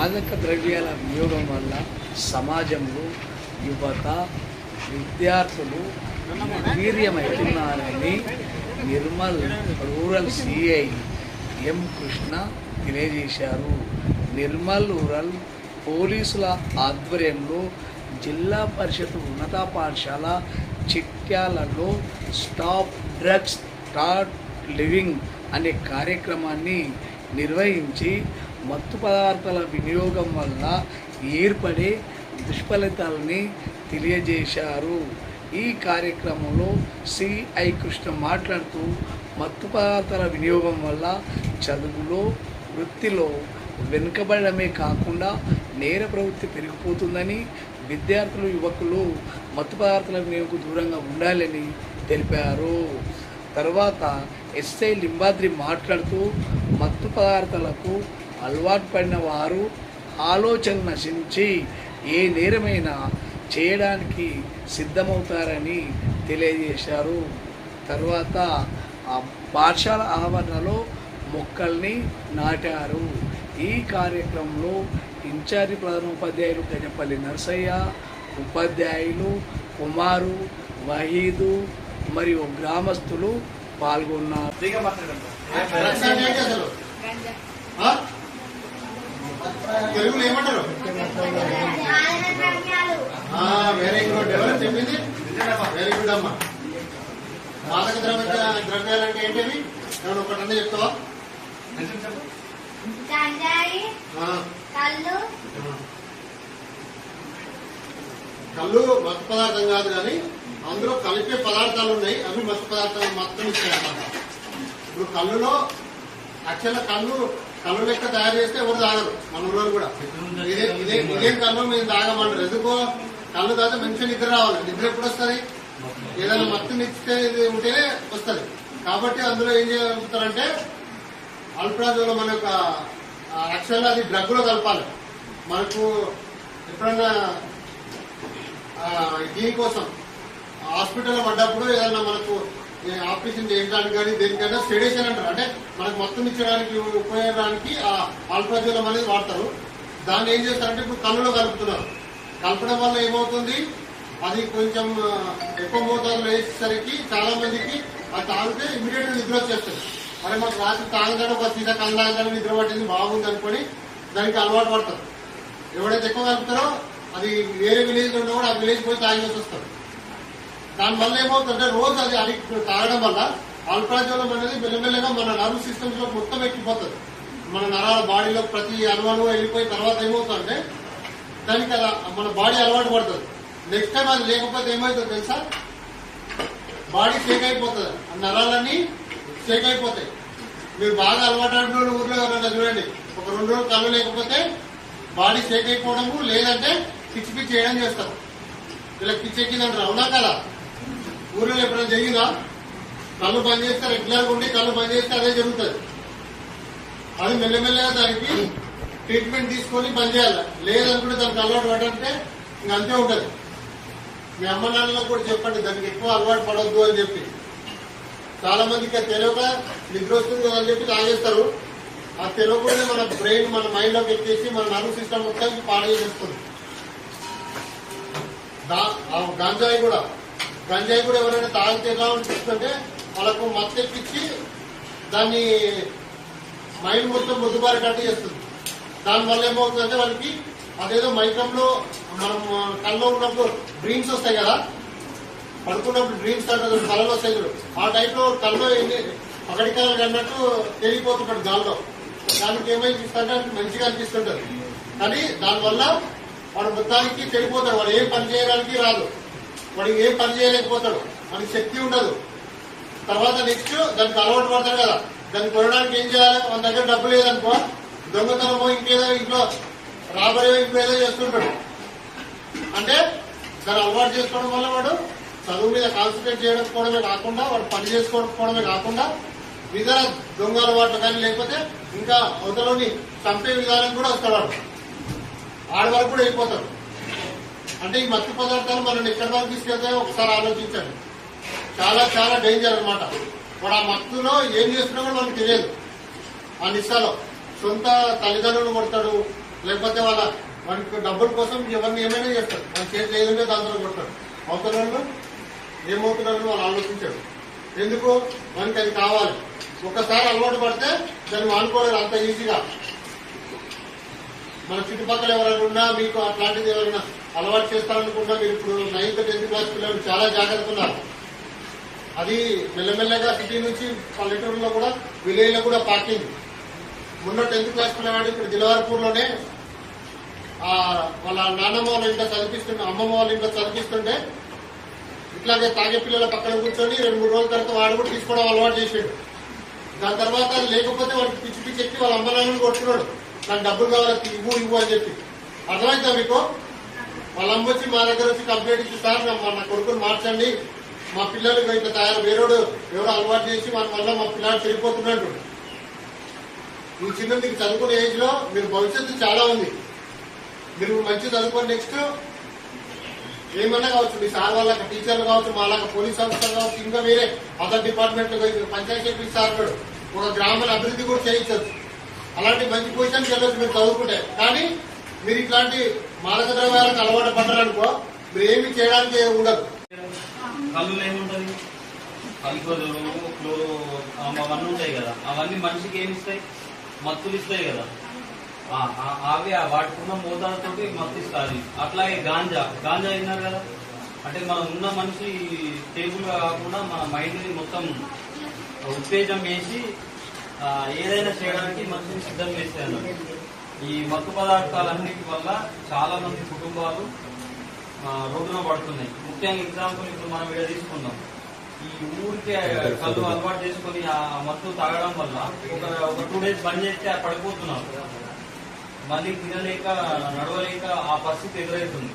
మాదక ద్రవ్యాల వినియోగం వల్ల సమాజంలో యువత విద్యార్థులు వీర్యమవుతున్నారని Nirmal rural CI M Krishna తెలియజేశారు. నిర్మల్ రూరల్ పోలీసుల ఆధ్వర్యంలో జిల్లా పరిషత్ ఉన్నత పాఠశాల చిట్యాలలో స్టాప్ డ్రగ్స్ స్టార్ట్ లివింగ్ అనే కార్యక్రమాన్ని నిర్వహించి మత్తు పదార్థాల వినియోగం వల్ల ఏర్పడే దుష్ఫలితాలని తెలియజేశారు. ఈ కార్యక్రమంలో సిఐ కృష్ణ మాట్లాడుతూ మత్తు పదార్థాల వినియోగం వల్ల చదువులో వృత్తిలో వెనుకబడమే కాకుండా నేర ప్రవృత్తి పెరిగిపోతుందని, విద్యార్థులు యువకులు మత్తు పదార్థాల వినియోగం దూరంగా ఉండాలని తెలిపారు. తర్వాత ఎస్ఐ లింబాద్రి మాట్లాడుతూ మత్తు పదార్థాలకు అలవాటు పడిన వారు ఆలోచన నశించి ఏ నేరమైనా చేయడానికి సిద్ధమవుతారని తెలియజేశారు. తర్వాత ఆ పాఠశాల ఆవరణలో మొక్కల్ని నాటారు. ఈ కార్యక్రమంలో ఇన్ఛార్జి ప్రధానోపాధ్యాయులు గజపల్లి నరసయ్య, ఉపాధ్యాయులు కుమారు, వహీదు మరియు గ్రామస్తులు పాల్గొన్నారు. తెలుగులో ఏమంటారు? Very good. ఎవరు చెప్పింది? వెరీ గుడ్ అమ్మా. మాదక ద్రవ్యాలు అంటే ఏంటివి? ఏమన్నా ఒకటన్నా చెప్తావా? కళ్ళు మత్తు పదార్థం కాదు, కానీ అందులో కలిపే పదార్థాలు ఉన్నాయి. అవి మత్తు పదార్థాలు మొత్తం ఇస్తాయన్నమాట. ఇప్పుడు కళ్ళులో యాక్చువల్గా కళ్ళు లెక్క తయారు చేస్తే ఎవరు తాగరు. మన ఊళ్ళో కూడా ఇదేం కళ్ళు మేము తాగమంటారు. ఎందుకో కళ్ళు తాగితే మంచిగా నిద్ర రావాలి. నిద్ర ఎప్పుడు వస్తుంది? ఏదైనా మత్తు నిచ్చితే ఉంటేనే వస్తుంది. కాబట్టి అందులో ఏం చేస్తారంటే అల్ప్రాజోలో మన యొక్క యాక్చువల్గా అది డ్రగ్ లో కలపాలి. మనకు ఎప్పుడన్నా దీనికోసం హాస్పిటల్లో పడ్డప్పుడు ఏదన్నా మనకు ఆపరేషన్ చేయడానికి కానీ దేనికైనా సెడేషన్ అంటారు. అంటే మనకు మొత్తం ఇచ్చడానికి ఉపయోగడానికి ఆ ఆల్ప్రాజోలం అనేది వాడతారు. దాన్ని ఏం చేస్తారంటే ఇప్పుడు కళ్ళులో కలుపుతున్నారు. కలపడం వల్ల ఏమవుతుంది, అది కొంచెం ఎక్కువ మోతాదులో వేసేసరికి చాలా మందికి అది తాగితే ఇమీడియట్ గా నిద్ర వచ్చేస్తుంది. మరి మాకు రాత్రి తాగగానే ఒక సీదా కళ్ళు తాగగానే నిద్ర పట్టింది బాగుంది అనుకొని దానికి అలవాటు పడతారు. ఎవడైతే ఎక్కువ కలుపుతారో అది వేరే విలేజ్ లో కూడా ఆ విలేజ్ పోయి తాగేసి వస్తారు. దానివల్ల ఏమవుతుందంటే రోజు అది అడిక్ట్ తాగడం వల్ల ఆల్ప్రాజోలం అనేది మెల్లమెల్లగా మన నర్వ్ సిస్టమ్స్ లో మొత్తం ఎక్కిపోతుంది. మన నరాల బాడీలో ప్రతి అణువులు వెళ్ళిపోయిన తర్వాత ఏమవుతుందంటే దానికి అలా మన బాడీ అలవాటు పడుతుంది. నెక్స్ట్ టైం అది లేకపోతే ఏమవుతుంది తెలుసా? బాడీ షేక్ అయిపోతుంది. ఆ నరాలన్నీ షేక్ అయిపోతాయి. మీరు బాగా అలవాటు ఆడిన ఊర్లో ఎవరైనా చూడండి, ఒక 2 రోజులు కళ్ళు లేకపోతే బాడీ షేక్ అయిపోవడము, లేదంటే పిచ్చి పిచ్చి చేయడం చేస్తారు. వీళ్ళకి పిచ్చి ఎక్కిందంటారు. అవునా కదా? ఊర్లో ఎప్పుడైనా జరిగిందా? కళ్ళు బంద్ చేస్తే రెగ్యులర్గా ఉండి కళ్ళు బంద్ చేస్తే అదే జరుగుతుంది. అది మెల్లమెల్లగా దానికి ట్రీట్మెంట్ తీసుకొని బంద్ చేయాలి. లేదనుకుంటే దానికి అలవాటు పడంటే ఇంక అంతే ఉంటుంది. మీ అమ్మ నాన్నలకు కూడా చెప్పండి దానికి ఎక్కువ అలవాటు పడొద్దు అని చెప్పి. చాలా మందికి తెలియక నిద్ర వస్తుంది అని చెప్పి తాగేస్తారు. ఆ తెలియకుండా మన బ్రెయిన్ మన మైండ్ లోకి ఎక్కేసి మన నర్వ్ సిస్టమ్ మొత్తం పాడు చేసేస్తుంది. గంజాయి కూడా ఎవరైనా తాగితే ఎలా ఉంటుందంటే వాళ్ళకు మత్తు ఎక్కించి దాన్ని మైండ్ మొత్తం ముద్దుబారేటట్టు చేస్తుంది. దానివల్ల ఏమవుతుందంటే వాళ్ళకి అదేదో మైకంలో మనం కళ్ళలో ఉన్నప్పుడు డ్రీమ్స్ వస్తాయి కదా, పడుకున్నప్పుడు డ్రీమ్స్ అంటే కళలు వస్తాయి చూడు, ఆ టైప్ లో కళ్ళలో పగడికాయలు అన్నట్టు తెలియపోతుంటాడు గాల్లో. దానికి ఏమైందంటే మంచిగా అనిపిస్తుంటది. కానీ దానివల్ల వాడు మొత్తానికి చెడిపోతాడు. వాడు ఏం పని చేయడానికి రాదు, వాడికి ఏం పని చేయలేకపోతాడు, వాడికి శక్తి ఉండదు. తర్వాత నెక్స్ట్ దానికి అలవాటు పడతాడు కదా, దాన్ని కొనడానికి ఏం చేయాలి? మన దగ్గర డబ్బు లేదనుకో దొంగతనమో ఇంకేదో ఇంట్లో రాబోయే ఇంకేదో చేస్తుంటాడు. అంటే దాన్ని అలవాటు చేసుకోవడం వల్ల వాడు చదువు మీద కాన్సన్ట్రేట్ చేయకపోవడమే కాకుండా వాడు పని చేసుకోకపోవడమే కాకుండా ఇతర దొంగ అలవాట్లు కానీ లేకపోతే ఇంకా అవతలని చంపే విధానం కూడా వస్తాడు. ఆడ వరకు కూడా వెళ్ళిపోతాడు. అంటే ఈ మత్తు పదార్థాలు మనం ఎక్కడి వరకు తీసుకెళ్తాయో ఒకసారి ఆలోచించండి. చాలా చాలా డేంజర్ అనమాట. వాడు ఆ మత్తులో ఏం చేస్తున్నా కూడా మనకు తెలియదు. ఆ నిస్సాలో సొంత తల్లిదండ్రులు కొడతాడు, లేకపోతే వానికి డబ్బుల కోసం ఎవరిని ఏమైనా చేస్తారు. మన చేతి ఏదంటే దాంతో కొడతారు. అవతల వాళ్ళు ఏమవుతున్నారని వాళ్ళు ఆలోచించారు. ఎందుకు మనకి అది కావాలి. ఒకసారి అలవాటు పడితే దాన్ని వాడుకోలేరు అంత ఈజీగా. మన చుట్టుపక్కల ఎవరైనా ఉన్నా మీకు అట్లాంటిది ఎవరైనా అలవాటు చేస్తారనుకున్నా మీరు ఇప్పుడు 9th 10th క్లాస్ పిల్లలు చాలా జాగ్రత్తగా ఉన్నారు. అది మెల్లమెల్లగా సిటీ నుంచి పల్లెటూరులో కూడా విలేజ్ లో కూడా పాకింది. మొన్న 10th క్లాస్ పిల్లవాడు ఇక్కడ దిలవార్పూర్లోనే వాళ్ళ నాన్నమ్మ వాళ్ళ ఇంట్లో చదివిస్తుంటే అమ్మమ్మ వాళ్ళ ఇంట్లో చదివిస్తుంటే ఇట్లాగే తాగే పిల్లల పక్కన కూర్చొని 2-3 రోజుల తర్వాత వాడు కూడా తీసుకోవడం అలవాటు చేసాడు. దాని తర్వాత లేకపోతే వాడికి పిచ్చి పిచ్చి ఎక్కి వాళ్ళ అమ్మ నాన్నని కొట్టుకున్నాడు. నాకు డబ్బులు కావాలి ఇవ్వు అని చెప్పి. అర్థమైందా మీకు? వాళ్ళ అమ్మ వచ్చి మా దగ్గర వచ్చి కంప్లైంట్ ఇచ్చి సార్ నా కొడుకుని మార్చండి, మా పిల్లలు ఇట్లా తయారు వేరేడు ఎవరో అలవాటు చేసి మన వల్ల మా పిల్లలు చెడిపోతున్నట్టు. ఈ చిన్న మీకు చదువుకునే ఏజ్ లో మీరు భవిష్యత్తు చాలా ఉంది. మీరు మంచి చదువుకొని నెక్స్ట్ ఏమన్నా కావచ్చు, మీ సార్ వాళ్ళకి టీచర్లు కావచ్చు, మాలాగా పోలీస్ ఆఫీసర్ కావచ్చు, ఇంకా వేరే other department panchayat secretary sir ఒక గ్రామాల అభివృద్ధి కూడా చేయించవచ్చు. అలాంటి మంచి పొజిషన్కి వెళ్ళొచ్చు మీరు చదువుకుంటే. కానీ మీరు ఇట్లాంటి మాదక ద్రవ్యాలకు అలవాటు పడ్డారనుకో మీరు ఏమి చేయడానికి ఉండదు. కళ్ళు ఏముంటది, అల్కోజలు, క్లోరో అవన్నీ ఉంటాయి కదా, అవన్నీ మనిషికి ఏమి ఇస్తాయి? మత్తులు ఇస్తాయి కదా. అవి వాటికున్న మోతాదుతోటి మత్తు ఇస్తాయి. అట్లాగే గాంజా అయినారు కదా, అంటే మనం ఉన్న మనిషి స్టేబుల్ గా కాకుండా మన మైండ్ ని మొత్తం ఉత్తేజం వేసి ఏదైనా చేయడానికి మనిషిని సిద్ధం చేస్తాయి అన్నమాట. ఈ మత్తు పదార్థాలన్నిటి వల్ల చాలా మంది కుటుంబాలు రోడ్డున పడుతున్నాయి. ముఖ్యంగా ఎగ్జాంపుల్ ఇప్పుడు మనం ఇక్కడ తీసుకుందాం. ఈ ఊరికే కళ్ళు అలవాటు చేసుకుని ఆ మత్తు తాగడం వల్ల ఒక 2 days బంద్ చేస్తే పడిపోతున్నారు. మళ్ళీ తినలేక నడవలేక ఆ పరిస్థితి ఎదురవుతుంది.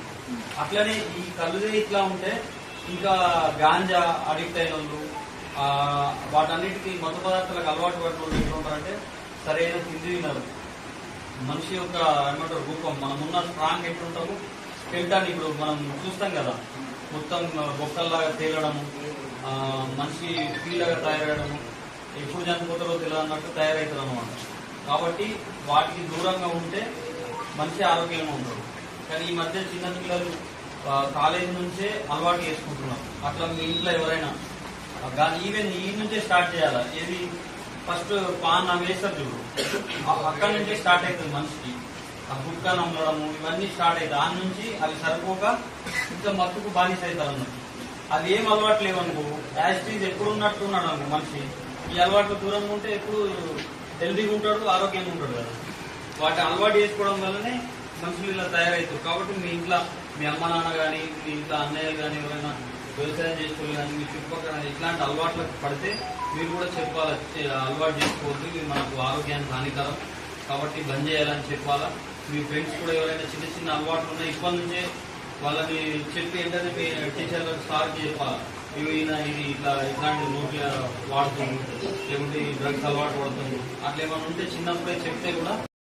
అట్లనే ఈ కళ్ళుదే ఇట్లా ఉంటే ఇంకా గాంజా అడిక్ట్ అయిన వాళ్ళు, వాటన్నిటికీ మత్తు పదార్థాలకు అలవాటు పడిన వాళ్ళు ఎట్లా ఉంటారంటే సరైన తిండి తినరు. మనిషి యొక్క ఏమంటారు రూపం, మనం ఉన్న స్ట్రాంగ్ ఎట్లుంటాము స్కెల్టన్ ఇప్పుడు మనం చూస్తాం కదా, మొత్తం బొక్కల్లాగా తేలడము, మనిషి ఫీల్లాగా తయారయ్యడము, ఎప్పుడు చనిపోతారో తెలియదు అన్నట్టు తయారవుతారు అనమాట. కాబట్టి వాటికి దూరంగా ఉంటే మనిషి ఆరోగ్యంగా ఉంటారు. కానీ ఈ మధ్య చిన్న పిల్లలు కాలేజీ నుంచే అలవాటు చేసుకుంటున్నారు. అట్లా మీ ఇంట్లో ఎవరైనా ఈవెన్ ఈ నుంచే స్టార్ట్ చేయాలా? ఏది ఫస్ట్ పాన్ వేస్తారు చూడు, అక్కడి నుంచే స్టార్ట్ అవుతుంది మనిషికి. ఆ గుట్కా నమ్మడము ఇవన్నీ స్టార్ట్ అవుతాయి. దాని నుంచి అవి సరిపోక ఇంకా మత్తుకు బానిస అవుతారు అన్నట్టు. అది ఏం అలవాటు లేవనుకో, యాజిటీజ్ ఎప్పుడు ఉన్నట్టు ఉన్నాడు అనుకో మనిషి. ఈ అలవాట్లు దూరంగా ఉంటే ఎప్పుడు హెల్తీగా ఉంటాడు, ఆరోగ్యంగా ఉంటాడు కదా. వాటి అలవాటు చేసుకోవడం వల్లనే మనుషులు ఇలా తయారవుతారు. కాబట్టి మీ ఇంట్లో మీ అమ్మ నాన్న కానీ, మీ ఇంట్లో అన్నయ్య కానీ, ఎవరైనా వ్యవసాయం చేసుకోవాలి కానీ, మీ చుట్టుపక్కల ఇట్లాంటి అలవాట్లకు పడితే మీరు కూడా చెప్పాలా, అలవాటు చేసుకోవద్దు, ఇది మనకు ఆరోగ్యానికి హానికరం కాబట్టి బంద్ చేయాలని చెప్పాలా. మీ ఫ్రెండ్స్ కూడా ఎవరైనా చిన్న చిన్న అలవాట్లు ఉన్నాయి ఇప్పటి నుంచే వాళ్ళని చెప్పి ఏంటంటే మీ టీచర్లకు సార్కి చెప్పాలా, ఇది ఇట్లాంటి నోట్లు వాడుతుంది, లేకుంటే డ్రగ్స్ అలవాటు పడుతుంది, అట్లా ఏమైనా ఉంటే చిన్నప్పుడే చెప్తే కూడా